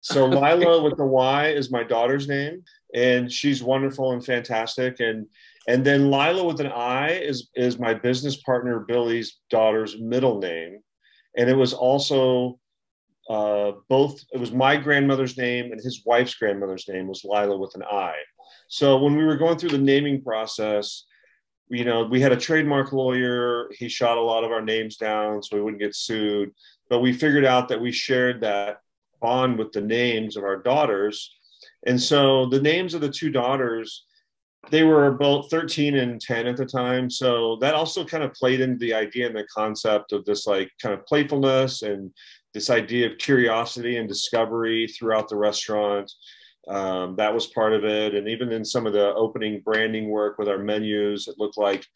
So Okay. Lila with the Y is my daughter's name, and she's wonderful and fantastic. And then Lila with an I is my business partner Billy's daughter's middle name, and it was also both. It was my grandmother's name and his wife's grandmother's name was Lila with an I. So when we were going through the naming process, we had a trademark lawyer. He shot a lot of our names down so we wouldn't get sued. But we figured out that we shared that bond with the names of our daughters. And so the names of the two daughters, they were both 13 and 10 at the time. So that also kind of played into the idea and the concept of this like kind of playfulness and this idea of curiosity and discovery throughout the restaurant. That was part of it. And even in some of the opening branding work with our menus, it looked like,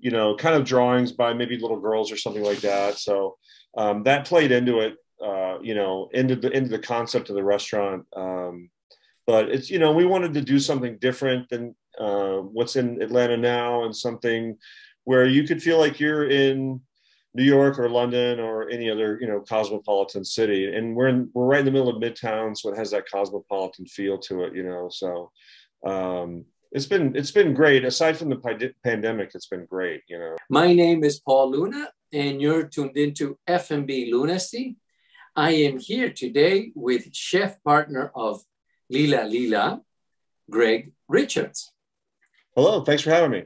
kind of drawings by maybe little girls or something like that. So that played into it, into the concept of the restaurant. But it's, we wanted to do something different than what's in Atlanta now, and something where you could feel like you're in New York or London or any other, cosmopolitan city. And we're right in the middle of Midtown, so it has that cosmopolitan feel to it. So it's been great. Aside from the pandemic, it's been great. My name is Paul Luna, and you're tuned into F&B Lunacy. I am here today with chef partner of Lyla Lila, Greg Richards. Hello, thanks for having me.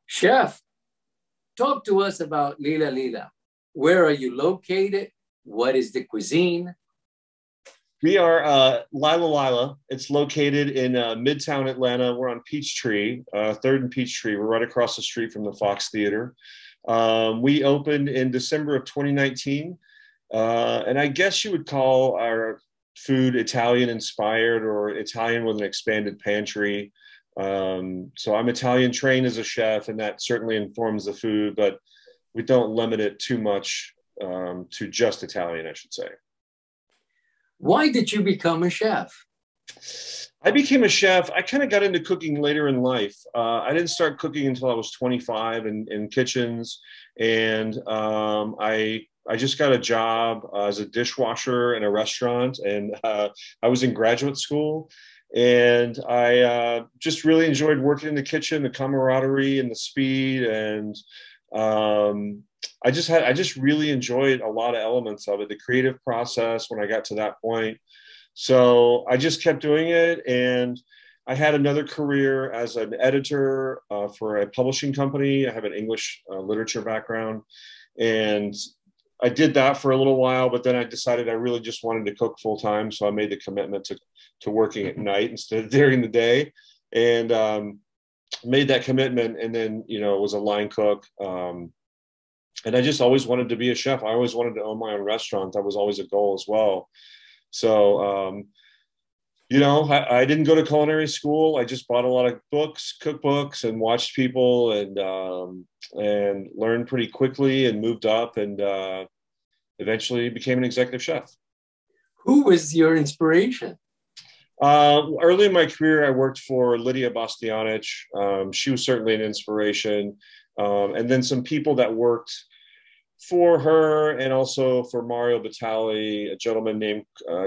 Chef, talk to us about Lyla Lila. Where are you located? What is the cuisine? We are Lyla Lila. It's located in Midtown Atlanta. We're on Peachtree, 3rd and Peachtree. We're right across the street from the Fox Theater. We opened in December of 2019. And I guess you would call our food Italian inspired, or Italian with an expanded pantry. So I'm Italian trained as a chef, and that certainly informs the food, but we don't limit it too much to just Italian, I should say. Why did you become a chef? I became a chef. I kind of got into cooking later in life. I didn't start cooking until I was 25 in kitchens, and I just got a job as a dishwasher in a restaurant, and I was in graduate school, and I just really enjoyed working in the kitchen, the camaraderie and the speed, and I just really enjoyed a lot of elements of it, the creative process when I got to that point. So I just kept doing it, and I had another career as an editor for a publishing company. I have an English literature background, and I did that for a little while, but then I decided I really just wanted to cook full time. So I made the commitment to working at night instead of during the day, and made that commitment. And then, was a line cook. And I just always wanted to be a chef. I always wanted to own my own restaurant. That was always a goal as well. So, I didn't go to culinary school. I just bought a lot of books, cookbooks, and watched people, and learned pretty quickly, and moved up, and eventually became an executive chef. Who was your inspiration? Early in my career, I worked for Lydia Bastianich. She was certainly an inspiration. And then some people that worked for her, and also for Mario Batali, a gentleman named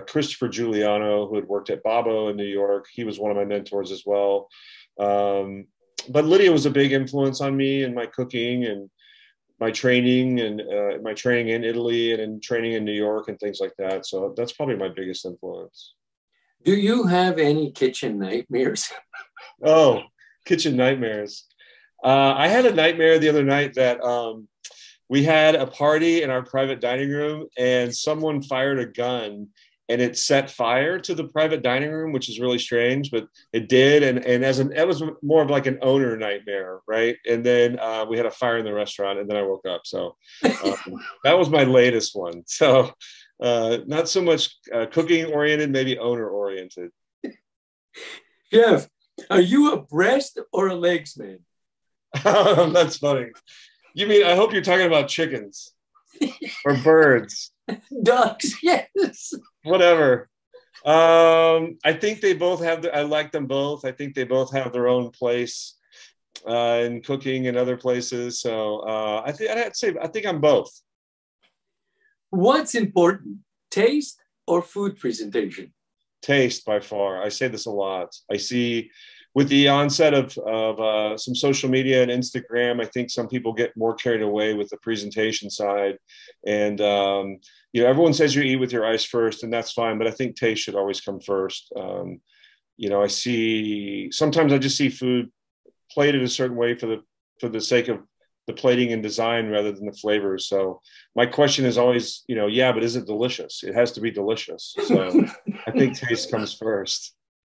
Christopher Giuliano, who had worked at Babbo in New York. He was one of my mentors as well. But Lydia was a big influence on me and my cooking and my training, and my training in Italy and in training in New York and things like that. So that's probably my biggest influence. Do you have any kitchen nightmares? Oh, kitchen nightmares. I had a nightmare the other night that we had a party in our private dining room, and someone fired a gun, and it set fire to the private dining room, which is really strange, but it did. And it was more of like an owner nightmare, right? And then we had a fire in the restaurant, and then I woke up. So that was my latest one. So not so much cooking oriented, maybe owner oriented. Chef, are you a breast or a legs man? That's funny. You mean, I hope you're talking about chickens or birds. Ducks, yes. Whatever. I think they both have, I like them both. I think they both have their own place in cooking and other places. So I think I'm both. What's important, taste or food presentation? Taste by far. I say this a lot. I see with the onset of some social media and Instagram, I think some people get more carried away with the presentation side. And, you know, everyone says you eat with your eyes first, and that's fine. But I think taste should always come first. You know, sometimes I just see food plated a certain way for the sake of the plating and design rather than the flavors. So my question is always, you know, yeah, but is it delicious? It has to be delicious. So I think taste comes first.